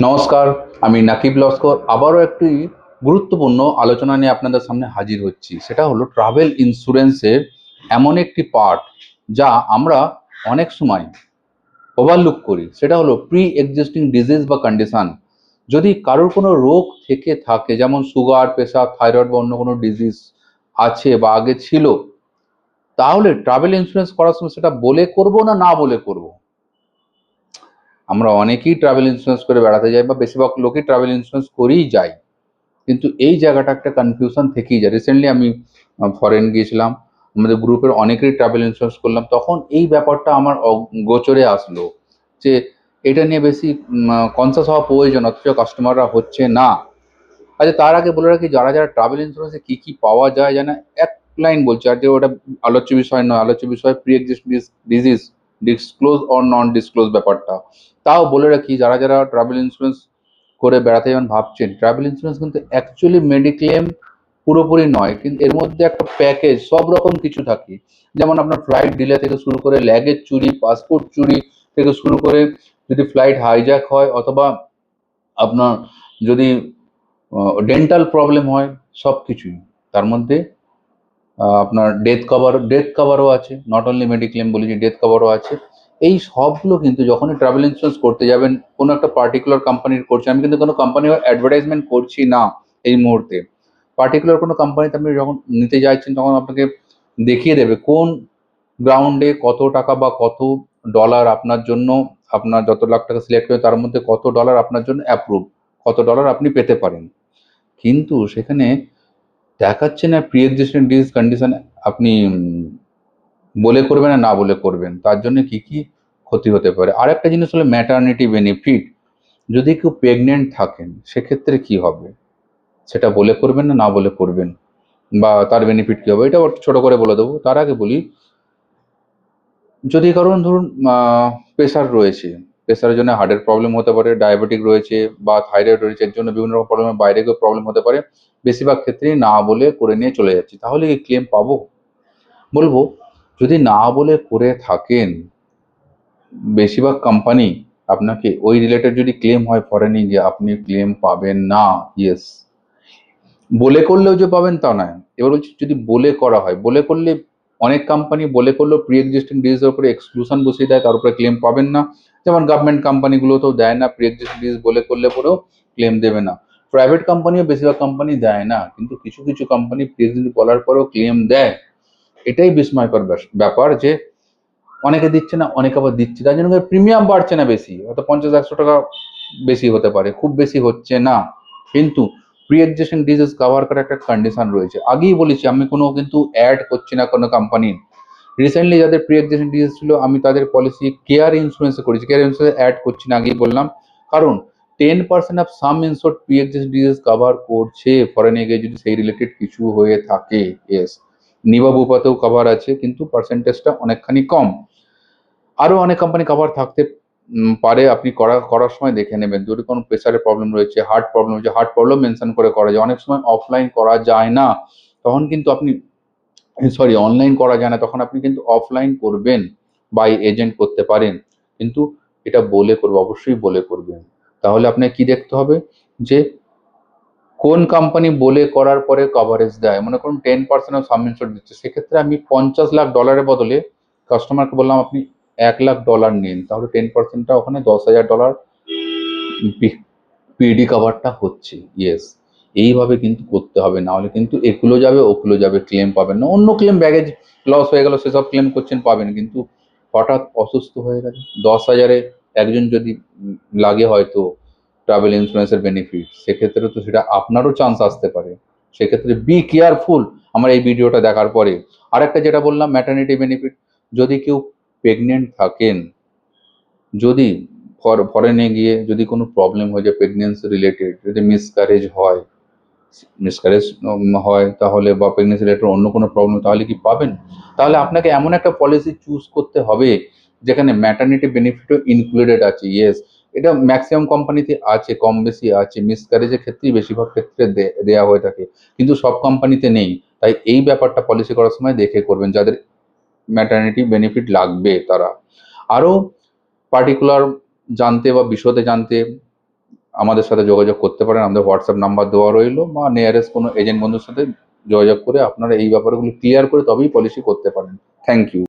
নমস্কার, আমি নাকিব লস্কর আবারও একটি গুরুত্বপূর্ণ আলোচনা নিয়ে আপনাদের সামনে হাজির হচ্ছি। সেটা হলো ট্রাভেল ইন্স্যুরেন্সের এমন একটি পার্ট যা আমরা অনেক সময় ওভারলুক করি। সেটা হলো প্রি এক্সিস্টিং ডিজিজ বা কন্ডিশন। যদি কারোর কোনো রোগ থেকে থাকে, যেমন সুগার, প্রেশার, থাইরয়েড বা অন্য কোনো ডিজিজ আছে বা আগে ছিল, তাহলে ট্রাভেল ইন্স্যুরেন্স করার সময় সেটা বলে করব না না বলে করব। আমরা অনেকেই ট্রাভেল ইন্স্যুরেন্স করে বেড়াতে যাই বা বেশিরভাগ লোকই ট্রাভেল ইন্স্যুরেন্স করেই যায়, কিন্তু এই জায়গাটা একটা কনফিউশন থেকেই যায়। রিসেন্টলি আমি ফরেন গিয়েছিলাম, আমাদের গ্রুপের অনেকেরই ট্রাভেল ইন্স্যুরেন্স করলাম, তখন এই ব্যাপারটা আমার গোচরে আসলো যে এটা নিয়ে বেশি কনসাস হওয়া প্রয়োজন, অথচ কাস্টমাররা হচ্ছে না। আচ্ছা, তার আগে বলে রাখি, যারা যারা ট্রাভেল ইন্স্যুরেন্সে কী কী পাওয়া যায় জানে, এক লাইন বলছি, আর যে ওটা আলোচ্য বিষয় নয়, আলোচ্য বিষয় pre existing disease, disclose or non disclose ব্যাপারটা। তাও বলে রাখি, যারা যারা ট্রাভেল ইন্স্যুরেন্স করে বেড়াতে যাবেন ভাবছেন, ট্রাভেল ইন্স্যুরেন্স কিন্তু অ্যাকচুয়ালি মেডিক্লেম পুরোপুরি নয়, কিন্তু এর মধ্যে একটা প্যাকেজ সব রকম কিছু থাকে। যেমন আপনার ফ্লাইট ডিলে থেকে শুরু করে ল্যাগেজ চুরি, পাসপোর্ট চুরি থেকে শুরু করে যদি ফ্লাইট হাইজ্যাক হয়, অথবা আপনার যদি ডেন্টাল প্রবলেম হয়, সব কিছুই তার মধ্যে। আপনার ডেথ কাভারও আছে, নট অনলি মেডিক্লেম বলি, যে ডেথ কাভারও আছে। এই সবগুলো কিন্তু যখনই ট্রাভেল ইন্স্যুরেন্স করতে যাবেন, কোনো একটা পার্টিকুলার কোম্পানির করছেন, আমি কিন্তু কোনো কোম্পানির অ্যাডভার্টাইজমেন্ট করছি না এই মুহূর্তে। পার্টিকুলার কোনো কোম্পানিতে আপনি যখন নিতে যাচ্ছেন, তখন আপনাকে দেখিয়ে দেবে কোন গ্রাউন্ডে কত টাকা বা কত ডলার আপনার জন্য, আপনার যত লাখ টাকা সিলেক্ট হবে তার মধ্যে কত ডলার আপনার জন্য অ্যাপ্রুভ, কত ডলার আপনি পেতে পারেন। কিন্তু সেখানে দেখাচ্ছে না প্রি এক্সিস্টিং ডিজিজ কন্ডিশন আপনি বলে করবেন না না বলে করবেন, তার জন্য কি কি ক্ষতি হতে পারে। আর একটা জিনিস হলো ম্যাটারনিটি বেনিফিট। যদি কেউ প্রেগনেন্ট থাকেন, সেক্ষেত্রে কি হবে, সেটা বলে করবেন না না বলে করবেন, বা তার বেনিফিট কি হবে, এটা ছোট করে বলে দেবো। তার আগে বলি, যদি কারণ ধরুন প্রেশার রয়েছে, প্রেশারের জন্য হার্টের প্রবলেম হতে পারে, ডায়াবেটিক রয়েছে বা থাইরয়েড রয়েছে, এর জন্য বিভিন্ন রকম প্রবলেমের বাইরে গিয়ে প্রবলেম হতে পারে, বেশিরভাগ ক্ষেত্রেই না বলে করে নিয়ে চলে যাচ্ছে, তাহলে কি ক্লেম পাবো? বলবো, যদি না বলে করে থাকেন, বেশিরভাগ কোম্পানি আপনাকে ওই রিলেটেড যদি ক্লেম হয় ফরেনে গিয়ে, আপনি ক্লেম পাবেন না। ইয়েস, বলে করলেও যে পাবেন তা নয়। এবার বলছি, যদি বলে করা হয়, বলে করলে অনেক কোম্পানি বলে করলেও প্রি এক্সিস্টিং ডিজিজের উপরে এক্সক্লুশন বসিয়ে দেয়, তার উপরে ক্লেম পাবেন না। যেমন গভর্নমেন্ট কোম্পানিগুলোতেও দেয় না, প্রি এক্সিস্টিং ডিজিজ বলে করলে পরেও ক্লেম দেবে না। প্রাইভেট কোম্পানিও বেশিরভাগ কোম্পানি দেয় না, কিন্তু কিছু কিছু কোম্পানি প্রি এক্সিস্টিং বলার পরেও ক্লেম দেয়। এটাই বিস্ময়কর ব্যাপার যে অনেকে দিচ্ছে না, অনেকে আবার দিচ্ছে, তার জন্য প্রিমিয়াম বাড়ছে না বেশি, হয়তো 50-100 টাকা বেশি হতে পারে, খুব বেশি হচ্ছে না। কিন্তু প্রি এক্সিস্টিং ডিজিজ কভার করার একটা কন্ডিশন রয়েছে। আগেই বলেছি, আমি কোনো কিন্তু অ্যাড করছি না কোনো কোম্পানি। রিসেন্টলি যাদের প্রি এক্সিস্টিং ডিজিজ ছিল, আমি তাদের পলিসি কেয়ার ইন্স্যুরেন্সে করেছি, কেয়ার ইন্স্যুরেন্স অ্যাড করছি না, আগেই বললাম। কারণ 10% of some insured pre existing disease cover করছে ফরেনে গিয়ে, যদি সেই রিলেটেড কিছু হয়ে থাকে। ইয়েস, নিবা বুপাতেও কভার আছে, কিন্তু পার্সেন্টেজটা অনেকখানি কম। আরও অনেক কোম্পানি কভার থাকতে পারে, আপনি করার সময় দেখে নেবেন। যদি কোনো প্রেশারের প্রবলেম রয়েছে, হার্ট প্রবলেম রয়েছে, হার্ট প্রবলেম মেনশন করে করা যায়। অনেক সময় অফলাইন করা যায় না, তখন কিন্তু আপনি, সরি, অনলাইন করা যায় না, তখন আপনি কিন্তু অফলাইন করবেন, বাই এজেন্ট করতে পারেন। কিন্তু এটা বলে করবে, অবশ্যই বলে করবেন। তাহলে আপনাকে কি দেখতে হবে, যে কোন কোম্পানি বলে করার পরে কভারেজ দেয়। মনে করুন 10% অফ সাম ইনসুরেন্স দিচ্ছে, সেক্ষেত্রে আমি 50 লাখ ডলারের বদলে কাস্টমারকে বললাম আপনি 1 লাখ ডলার নিন, তাহলে 10%টা ওখানে 10,000 ডলার পিডি কভারটা হচ্ছে। ইয়েস, এইভাবে কিন্তু করতে হবে, না হলে কিন্তু এগুলো যাবে ওগুলো যাবে, ক্লেম পাবেন না। অন্য ক্লেম, ব্যাগেজ লস হয়ে গেল, সেসব ক্লেম করছেন পাবেন, কিন্তু হঠাৎ অসুস্থ হয়ে গেছে 10,000-এ একজন যদি লাগে হয়তো ট্রাভেল ইন্স্যুরেন্সের বেনিফিট, সেক্ষেত্রে তো সেটা আপনারও চান্স আসতে পারে। সেক্ষেত্রে বি কেয়ারফুল। আমার এই ভিডিওটা দেখার পরে আরেকটা যেটা বললাম, ম্যাটারনিটি বেনিফিট। যদি কেউ প্রেগনেন্ট থাকেন, যদি ফরেনে গিয়ে যদি কোনো প্রবলেম হয়ে যায় প্রেগনেন্সি রিলেটেড, যদি মিসক্যারেজ হয় তাহলে, বা প্রেগনেন্সি রিলেটেড অন্য কোনো প্রবলেম, তাহলে কি পাবেন? তাহলে আপনাকে এমন একটা পলিসি চুজ করতে হবে যেখানে ম্যাটারনিটি বেনিফিটও ইনক্লুডেড আছে। ইয়েস, এটা ম্যাক্সিমাম কোম্পানিতে আছে, কম বেশি আছে, মিসক্যারেজের ক্ষেত্রেই বেশিরভাগ ক্ষেত্রে দেয়া হয়ে থাকে, কিন্তু সব কোম্পানিতে নেই। তাই এই ব্যাপারটা পলিসি করার সময় দেখে করবেন, যাদের ম্যাটারনিটি বেনিফিট লাগবে তারা। আরও পার্টিকুলার জানতে বা বিশদে জানতে আমাদের সাথে যোগাযোগ করতে পারেন। আমাদের হোয়াটসঅ্যাপ নাম্বার দেওয়া রইলো, বা নিয়ারেস্ট কোনো এজেন্ট বন্ধুর সাথে যোগাযোগ করে আপনারা এই ব্যাপারগুলো ক্লিয়ার করে তবেই পলিসি করতে পারেন। Thank you.